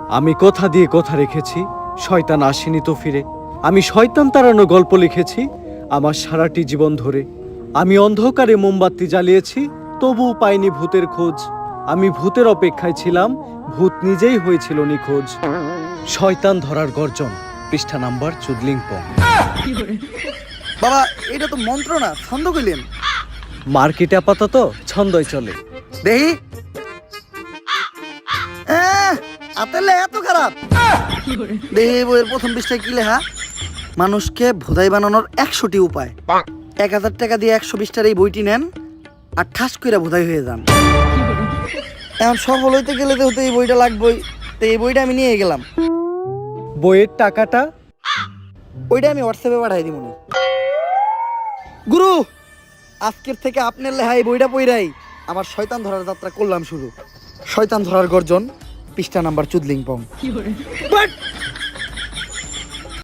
আমি কথা দিয়ে কথা রেখেছি, শয়তান আসেনি তো ফিরে। আমি শয়তান তাড়ানো গল্প লিখেছি আমার সারাটি জীবন ধরে। আমি অন্ধকারে মোমবাতি জ্বালিয়েছি, তবুও পাইনি ভূতের খোঁজ। আমি ভূতের অপেক্ষায় ছিলাম, ভূত নিজেই হয়েছিল নিখোঁজ। শয়তান ধরার গর্জন, পৃষ্ঠা নাম্বার চুদলিংপং। বাবা এটা তো মন্ত্র না, ছন্দ কইলেন। মার্কেটে আপাতত ছন্দই চলে। দেহি আতেলে এত খারাপ। দেহি বইয়ের প্রথম পৃষ্ঠায় কি লেখা? মানুষকে ভোদাই বানানোর 100টি উপায়। 1000 টাকা দিয়ে 120টার এই বইটি নেন আর ঠাস কইরা ভোদাই হয়ে যান। এখন সফল হইতে গেলে তো এই বইটা লাগবেই, তো এই বইটা আমি নিয়ে গেলাম। বইয়ের টাকাটা? ওইটা আমি হোয়াটসঅ্যাপে পাঠাই দিব। গুরু, আজকের থেকে আপনার লেখা এই বইটা পইরাই আমার শয়তান ধরার যাত্রা করলাম শুরু। শয়তান ধরার গর্জন, পৃষ্ঠা নাম্বার চুদলিংপং।